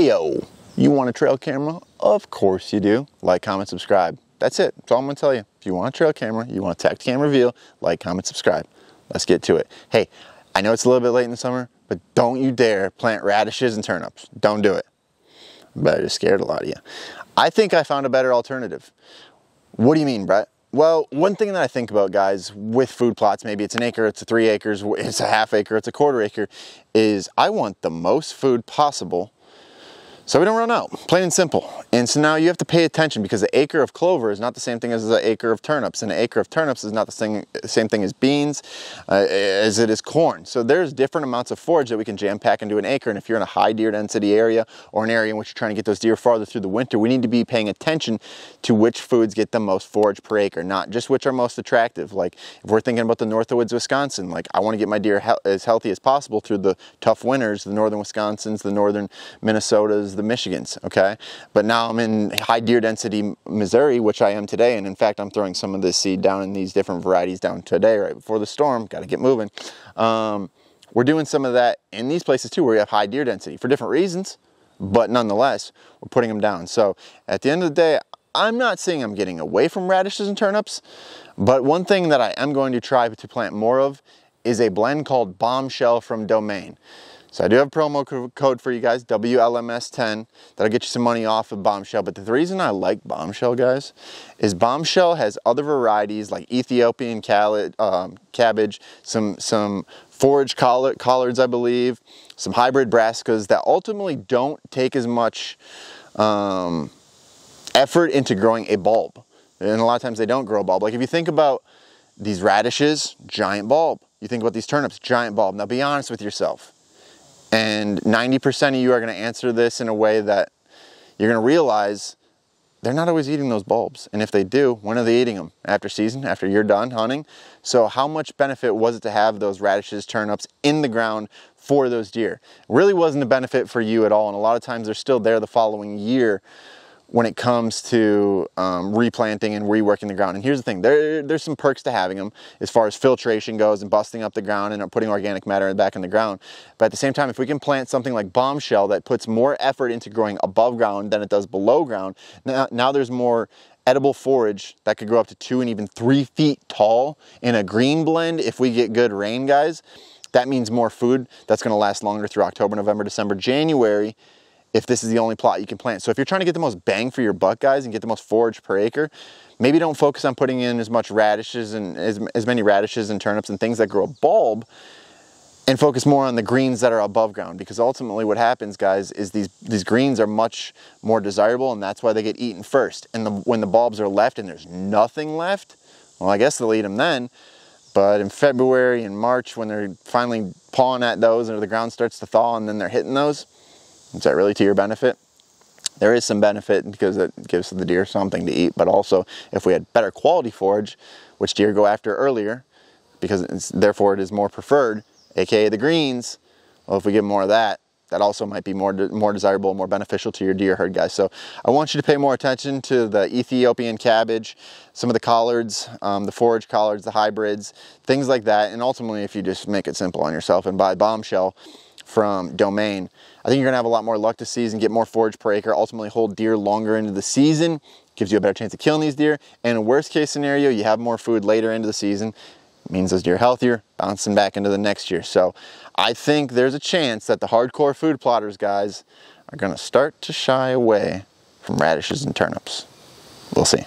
Heyo, you want a trail camera? Of course you do. Like, comment, subscribe. That's it. That's all I'm gonna tell you. If you want a trail camera, you want a tech cam reveal, like, comment, subscribe. Let's get to it. Hey, I know it's a little bit late in the summer, but don't you dare plant radishes and turnips. Don't do it. I bet I just scared a lot of you. I think I found a better alternative. What do you mean, Brett? Well, one thing that I think about, guys, with food plots, maybe it's an acre, it's a 3 acres, it's a half acre, it's a quarter acre, is I want the most food possible so we don't run out, plain and simple. And so now you have to pay attention, because an acre of clover is not the same thing as an acre of turnips, and an acre of turnips is not the same thing as beans, as it is corn. So there's different amounts of forage that we can jam pack into an acre, and if you're in a high deer density area, or an area in which you're trying to get those deer farther through the winter, we need to be paying attention to which foods get the most forage per acre, not just which are most attractive. Like, if we're thinking about the north of woods Wisconsin, like, I want to get my deer as healthy as possible through the tough winters, the northern Wisconsins, the northern Minnesotas, the Michigans, okay? But now I'm in high deer density Missouri, which I am today, and in fact I'm throwing some of this seed down in these different varieties down today right before the storm. Got to get moving. We're doing some of that in these places too, where we have high deer density for different reasons, but nonetheless we're putting them down. So at the end of the day, I'm not saying I'm getting away from radishes and turnips, but one thing that I am going to try to plant more of is a blend called Bombshell from Domain. So I do have a promo code for you guys, WLMS10, that'll get you some money off of Bombshell. But the reason I like Bombshell, guys, is Bombshell has other varieties like Ethiopian cabbage, some forage collards, I believe, some hybrid brassicas that ultimately don't take as much effort into growing a bulb. And a lot of times they don't grow a bulb. Like, if you think about these radishes, giant bulb. You think about these turnips, giant bulb. Now be honest with yourself. And 90% of you are going to answer this in a way that you're going to realize they're not always eating those bulbs. And if they do, when are they eating them? After season, after you're done hunting? So how much benefit was it to have those radishes, turnips in the ground for those deer? It really wasn't a benefit for you at all. And a lot of times they're still there the following year when it comes to replanting and reworking the ground. And here's the thing, there's some perks to having them as far as filtration goes and busting up the ground and putting organic matter back in the ground. But at the same time, if we can plant something like Bombshell that puts more effort into growing above ground than it does below ground, now there's more edible forage that could grow up to 2 and even 3 feet tall in a green blend. If we get good rain, guys, that means more food that's gonna last longer through October, November, December, January, if this is the only plot you can plant. So if you're trying to get the most bang for your buck, guys, and get the most forage per acre, maybe don't focus on putting in as much radishes and as many radishes and turnips and things that grow a bulb, and focus more on the greens that are above ground. Because ultimately what happens, guys, is these greens are much more desirable, and that's why they get eaten first. And when the bulbs are left and there's nothing left, well, I guess they'll eat them then. But in February and March, when they're finally pawing at those and the ground starts to thaw and then they're hitting those, is that really to your benefit? There is some benefit because it gives the deer something to eat, but also if we had better quality forage, which deer go after earlier, because therefore it is more preferred, aka the greens, well, if we get more of that, that also might be more desirable, more beneficial to your deer herd, guys. So I want you to pay more attention to the Ethiopian cabbage, some of the collards, the forage collards, the hybrids, things like that. And ultimately, if you just make it simple on yourself and buy Bombshell from Domain, I think you're gonna have a lot more luck this season, get more forage per acre, ultimately hold deer longer into the season, gives you a better chance of killing these deer, and in worst case scenario, you have more food later into the season. It means those deer are healthier, bouncing back into the next year. So I think there's a chance that the hardcore food plotters, guys, are gonna start to shy away from radishes and turnips. We'll see.